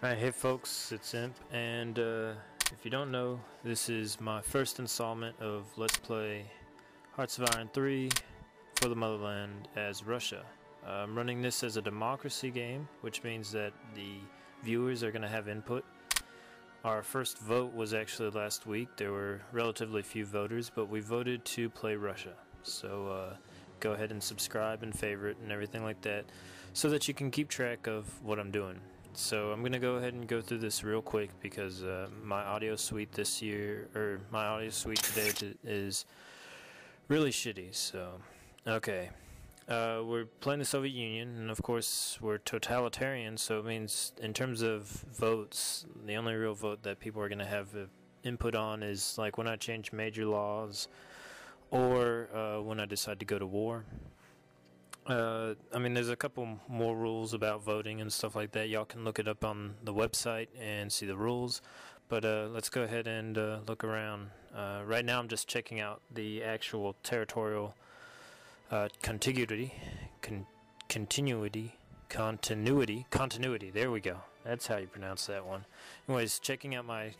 Alright, hey folks, it's Imp, and if you don't know, this is my first installment of Let's Play Hearts of Iron 3 for the Motherland as Russia. I'm running this as a democracy game, which means that the viewers are going to have input. Our first vote was actually last week. There were relatively few voters, but we voted to play Russia. So go ahead and subscribe and favorite and everything like that, so that you can keep track of what I'm doing. So I'm gonna go ahead and go through this real quick because my audio suite this year, or my audio suite today, is really shitty. So, okay, we're playing the Soviet Union, and of course we're totalitarian. So it means, in terms of votes, the only real vote that people are gonna have input on is like when I change major laws, or when I decide to go to war. I mean, there's a couple more rules about voting and stuff like that. Y'all can look it up on the website and see the rules. But let's go ahead and look around. Right now I'm just checking out the actual territorial continuity. There we go. That's how you pronounce that one. Anyways, checking out my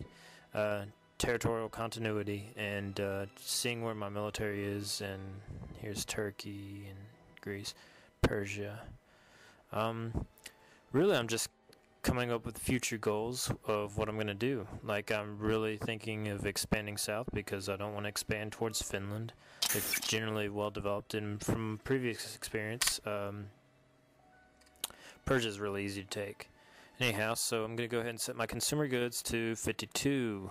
territorial continuity and seeing where my military is. And here's Turkey and Greece, Persia. Really, I'm just coming up with future goals of what I'm going to do. Like, I'm really thinking of expanding south because I don't want to expand towards Finland. It's generally well developed, and from previous experience, Persia is really easy to take. Anyhow, so I'm going to go ahead and set my consumer goods to 52.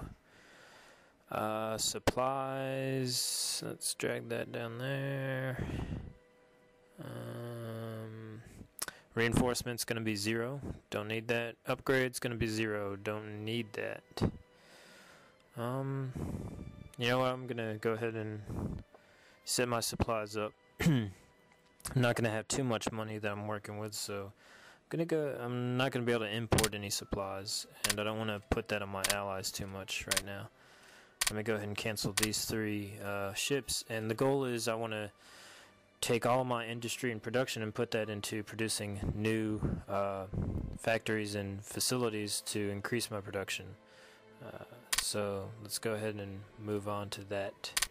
Supplies, let's drag that down there. Reinforcement's going to be 0. Don't need that. Upgrade's going to be 0. Don't need that. You know what? I'm going to go ahead and set my supplies up. I'm not going to have too much money that I'm working with, so I'm not going to be able to import any supplies, and I don't want to put that on my allies too much right now. Let me go ahead and cancel these 3 ships, and the goal is I want to take all my industry and production and put that into producing new factories and facilities to increase my production. So let's go ahead and move on to that.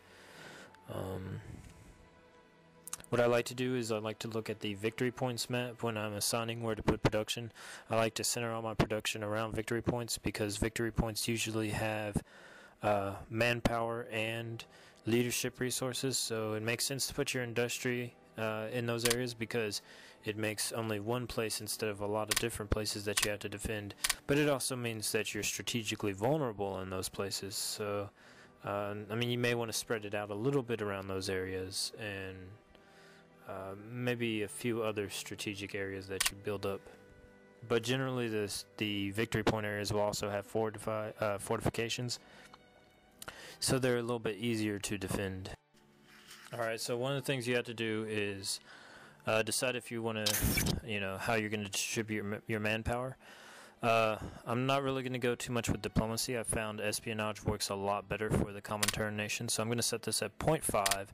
What I like to do is I like to look at the victory points map when I'm assigning where to put production. I like to center all my production around victory points because victory points usually have manpower and leadership resources, so it makes sense to put your industry in those areas because it makes only one place instead of a lot of different places that you have to defend. But it also means that you're strategically vulnerable in those places, so I mean, you may want to spread it out a little bit around those areas, and maybe a few other strategic areas that you build up. But generally the victory point areas will also have fortifications, so they're a little bit easier to defend. Alright, so one of the things you have to do is decide if you want to, how you're going to distribute your manpower. I'm not really going to go too much with diplomacy. I found espionage works a lot better for the Comintern nation, so I'm going to set this at 0.5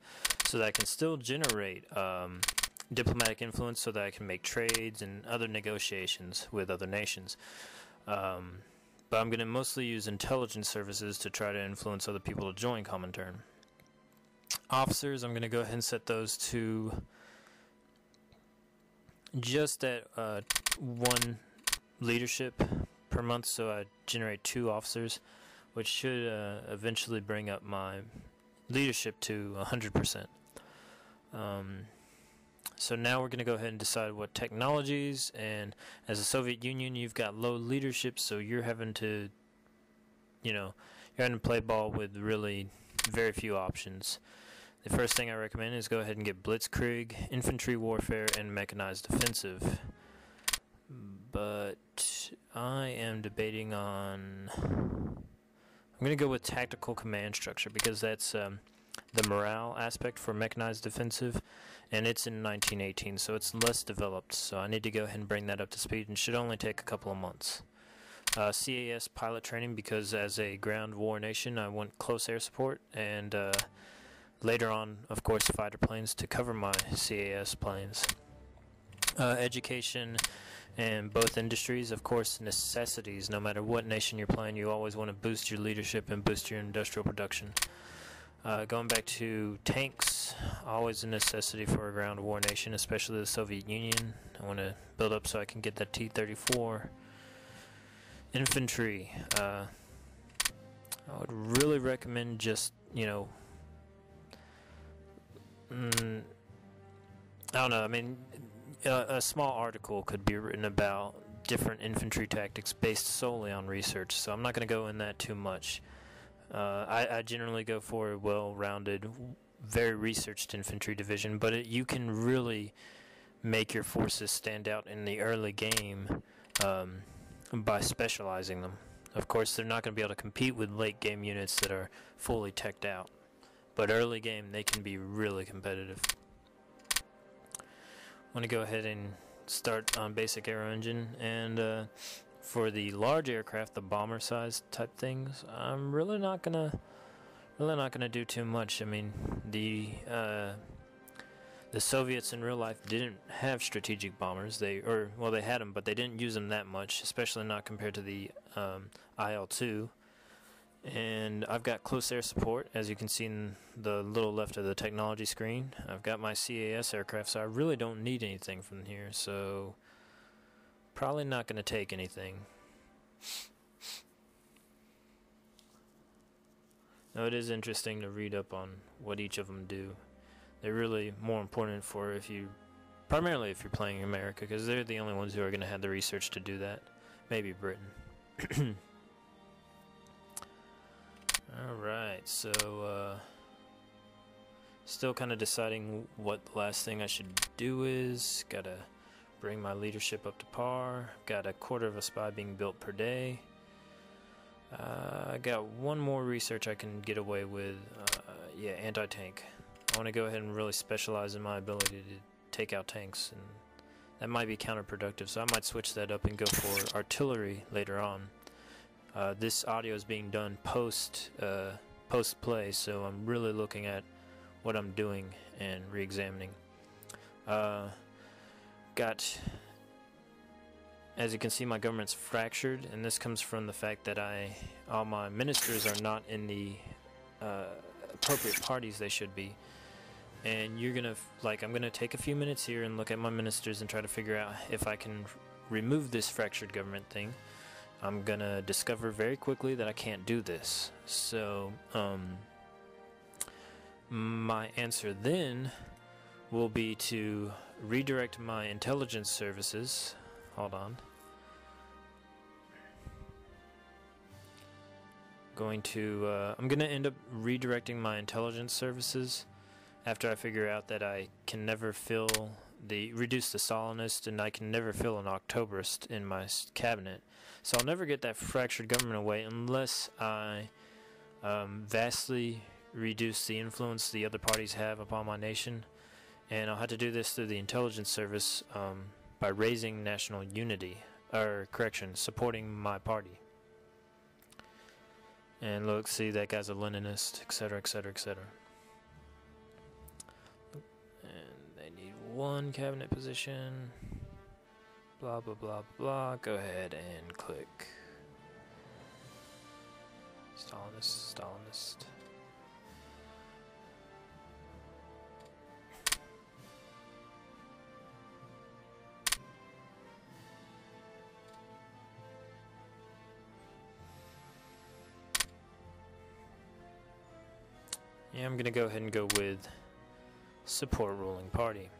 so that I can still generate diplomatic influence so that I can make trades and other negotiations with other nations. But I'm going to mostly use intelligence services to try to influence other people to join Comintern. Officers, I'm going to go ahead and set those to just at 1 leadership per month, so I generate 2 officers, which should eventually bring up my leadership to 100%. So now we're going to go ahead and decide what technologies, and as a Soviet Union you've got low leadership, so you're having to play ball with really very few options. The first thing I recommend is go ahead and get Blitzkrieg, infantry warfare, and mechanized offensive. But I am debating on, I'm going to go with tactical command structure because that's the morale aspect for mechanized defensive, and it's in 1918, so it's less developed, so I need to go ahead and bring that up to speed, and should only take a couple of months. CAS pilot training, because as a ground war nation I want close air support, and later on, of course, fighter planes to cover my CAS planes. Education And both industries, of course, necessities. No matter what nation you're playing, you always want to boost your leadership and boost your industrial production. Going back to tanks, always a necessity for a ground war nation, especially the Soviet Union. I want to build up so I can get that T-34. Infantry, I would really recommend just, I don't know, I mean, a small article could be written about different infantry tactics based solely on research, so I'm not going to go in that too much. I generally go for a well-rounded, very researched infantry division, but you can really make your forces stand out in the early game by specializing them. Of course, they're not going to be able to compete with late-game units that are fully teched out, but early game they can be really competitive. I want to go ahead and start on basic aero engine, and for the large aircraft, the bomber size type things, I'm really not gonna do too much. I mean, the Soviets in real life didn't have strategic bombers. They had them, but they didn't use them that much, especially not compared to the IL-2. And I've got close air support, as you can see in the little left of the technology screen. I've got my CAS aircraft, so I really don't need anything from here, so probably not going to take anything. Now, it is interesting to read up on what each of them do. They're really more important for primarily if you're playing America, because they're the only ones who are going to have the research to do that. Maybe Britain. Alright, so still kind of deciding what the last thing I should do is. Gotta bring my leadership up to par. Got a quarter of a spy being built per day. I got one more research I can get away with. Anti-tank. I want to go ahead and really specialize in my ability to take out tanks, and that might be counterproductive, so I might switch that up and go for artillery later on. This audio is being done post play, so I'm really looking at what I'm doing and re-examining. As you can see, my government's fractured, and this comes from the fact that all my ministers are not in the appropriate parties they should be. And I'm gonna take a few minutes here and look at my ministers and try to figure out if I can remove this fractured government thing. I'm gonna discover very quickly that I can't do this. So, my answer then will be to redirect my intelligence services. Hold on. I'm gonna end up redirecting my intelligence services after I figure out that I can never reduce the Stalinist, and I can never fill an Octoberist in my cabinet. So I'll never get that fractured government away unless I vastly reduce the influence the other parties have upon my nation. And I'll have to do this through the intelligence service by raising national unity, supporting my party. And look, see, that guy's a Leninist, etc., etc., etc. And they need one cabinet position. Blah, blah, blah, blah. Go ahead and click. Stalinist. Yeah, I'm going to go ahead and go with support ruling party.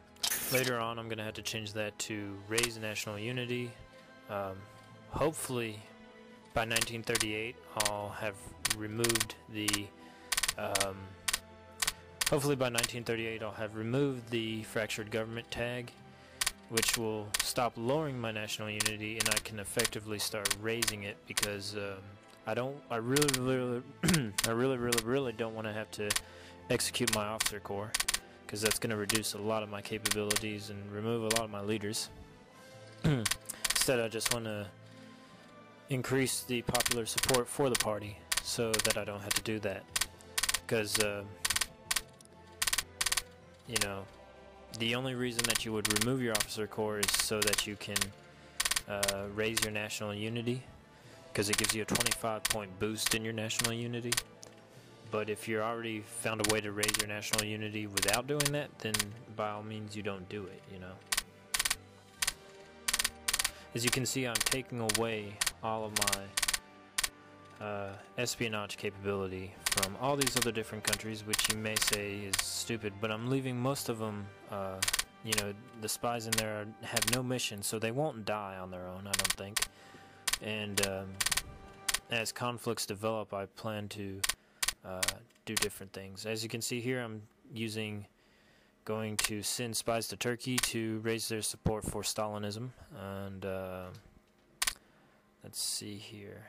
Later on, I'm going to have to change that to raise national unity. Hopefully, by 1938, I'll have removed the. Hopefully, by 1938, I'll have removed the fractured government tag, which will stop lowering my national unity, and I can effectively start raising it, because I really don't want to have to execute my officer corps, because that's going to reduce a lot of my capabilities and remove a lot of my leaders. Instead, I just want to increase the popular support for the party so that I don't have to do that, because the only reason that you would remove your officer corps is so that you can raise your national unity, because it gives you a 25-point boost in your national unity. But if you're already found a way to raise your national unity without doing that, then by all means you don't do it, you know. As you can see, I'm taking away all of my espionage capability from all these other different countries, which you may say is stupid, but I'm leaving most of them, you know, the spies in there have no mission, so they won't die on their own, I don't think. And as conflicts develop, I plan to do different things. As you can see here, I'm going to send spies to Turkey to raise their support for Stalinism. And let's see here.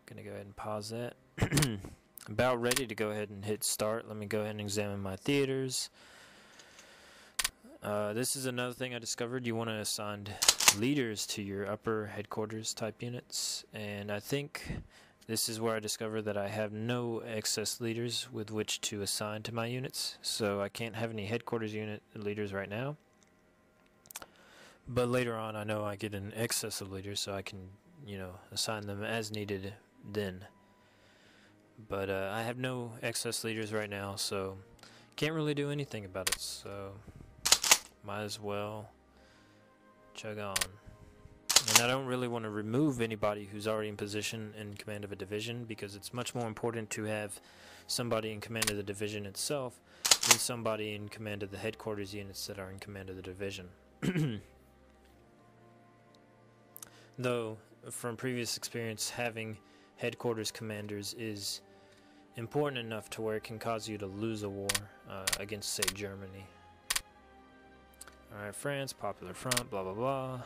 Gonna go ahead and pause that. About ready to go ahead and hit start. Let me go ahead and examine my theaters. This is another thing I discovered. You want to assign leaders to your upper headquarters type units, and I think this is where I discovered that I have no excess leaders with which to assign to my units, so I can't have any headquarters unit leaders right now. But later on, I know I get an excess of leaders, so I can, you know, assign them as needed then. But I have no excess leaders right now, so can't really do anything about it, so might as well chug on. And I don't really want to remove anybody who's already in position in command of a division, because it's much more important to have somebody in command of the division itself than somebody in command of the headquarters units that are in command of the division. Though, from previous experience, having headquarters commanders is important enough to where it can cause you to lose a war against, say, Germany. Alright, France, Popular Front, blah blah blah.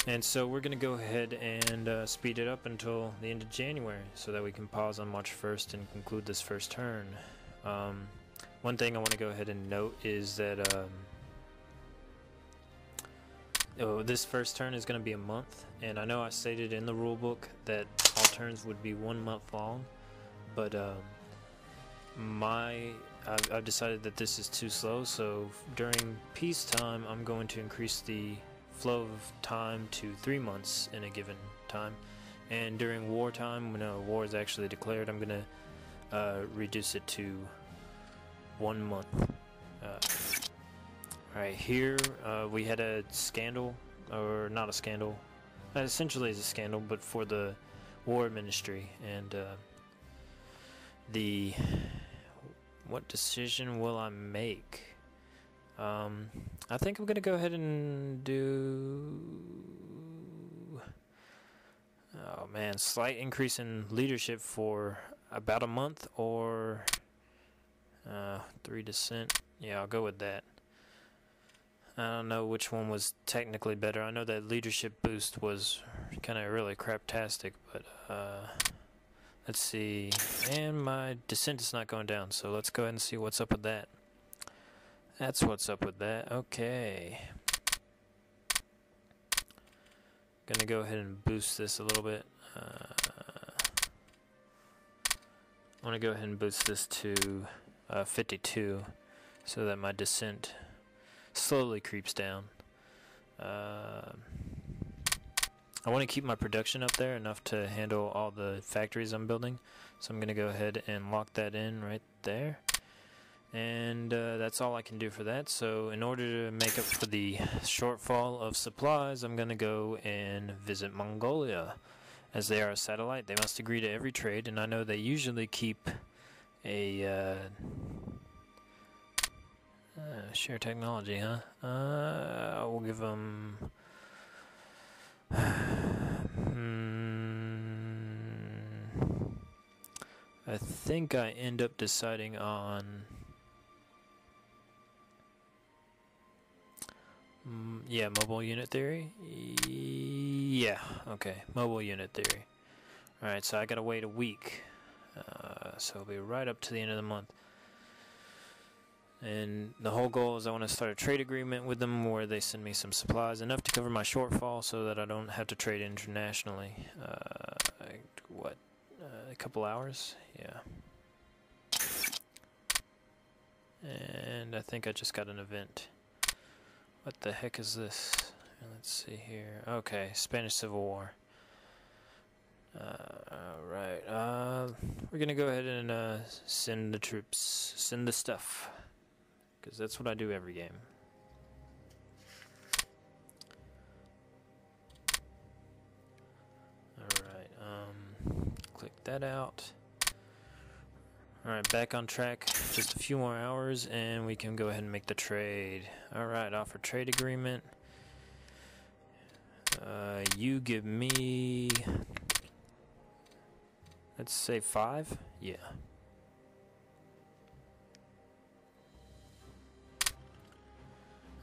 And so we're going to go ahead and speed it up until the end of January, so that we can pause on March 1st and conclude this first turn. One thing I want to go ahead and note is that this first turn is going to be a month, and I know I stated in the rulebook that all turns would be 1 month long, but I've decided that this is too slow, so during peacetime I'm going to increase the flow of time to 3 months in a given time, and during wartime, when a war is actually declared, I'm going to reduce it to 1 month. Alright, here we had a scandal, or not a scandal, essentially it's a scandal, but for the War Ministry, and what decision will I make? I think I'm going to go ahead and do, oh man, slight increase in leadership for about a month, or 3 dissent. Yeah, I'll go with that. I don't know which one was technically better. I know that leadership boost was kind of really craptastic, but let's see. And my dissent is not going down, so let's go ahead and see what's up with that. That's what's up with that. Okay. Gonna go ahead and boost this a little bit. I want to go ahead and boost this to 52, so that my dissent slowly creeps down. I want to keep my production up there enough to handle all the factories I'm building, so I'm going to go ahead and lock that in right there. And that's all I can do for that. So in order to make up for the shortfall of supplies, I'm going to go and visit Mongolia. As they are a satellite, they must agree to every trade, and I know they usually keep a share technology, huh? We'll give them I think I end up deciding on yeah, mobile unit theory. Yeah, okay, mobile unit theory. Alright, so I gotta wait a week, so it'll be right up to the end of the month. And the whole goal is I want to start a trade agreement with them where they send me some supplies, enough to cover my shortfall so that I don't have to trade internationally. A couple hours? Yeah. And I think I just got an event. What the heck is this? Let's see here. Okay, Spanish Civil War. Alright, we're gonna go ahead and send the troops, send the stuff, because that's what I do every game. Alright, click that out. Alright, back on track. Just a few more hours and we can go ahead and make the trade. Alright, offer trade agreement. You give me, let's say 5? Yeah.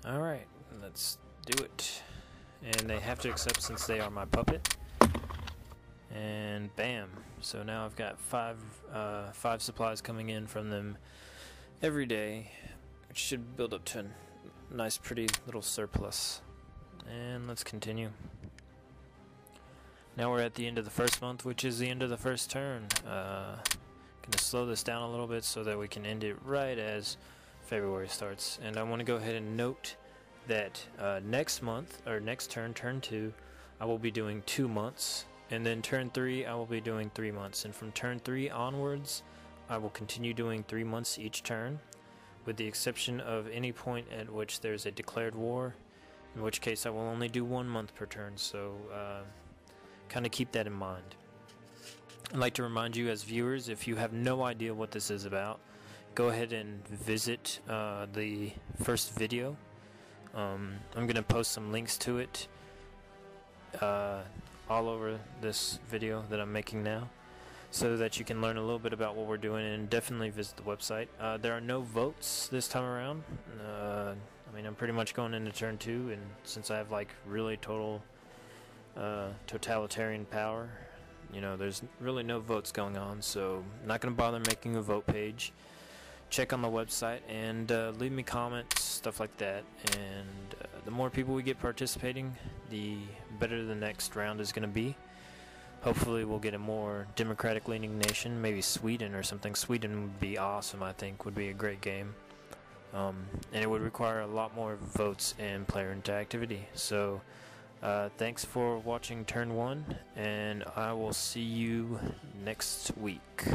Alright, let's do it. And they have to accept since they are my puppet. And bam. So now I've got five supplies coming in from them every day, which should build up to a nice pretty little surplus. And let's continue. Now we're at the end of the first month, which is the end of the first turn. Gonna slow this down a little bit so that we can end it right as February starts. And I want to go ahead and note that next month, or next turn, turn 2, I will be doing 2 months. And then turn 3, I will be doing 3 months. And from turn 3 onwards, I will continue doing 3 months each turn, with the exception of any point at which there's a declared war, in which case I will only do 1 month per turn. So kind of keep that in mind. I'd like to remind you as viewers, if you have no idea what this is about, go ahead and visit the first video. I'm going to post some links to it all over this video that I'm making now, so that you can learn a little bit about what we're doing, and definitely visit the website. There are no votes this time around. I mean, I'm pretty much going into turn 2, and since I have like really totalitarian power, you know, there's really no votes going on, so I'm not going to bother making a vote page. Check on the website and leave me comments, stuff like that, and the more people we get participating, the better the next round is going to be. Hopefully we'll get a more democratic leaning nation, maybe Sweden or something. Sweden would be awesome, I think, would be a great game. And it would require a lot more votes and player interactivity. So thanks for watching turn 1, and I will see you next week.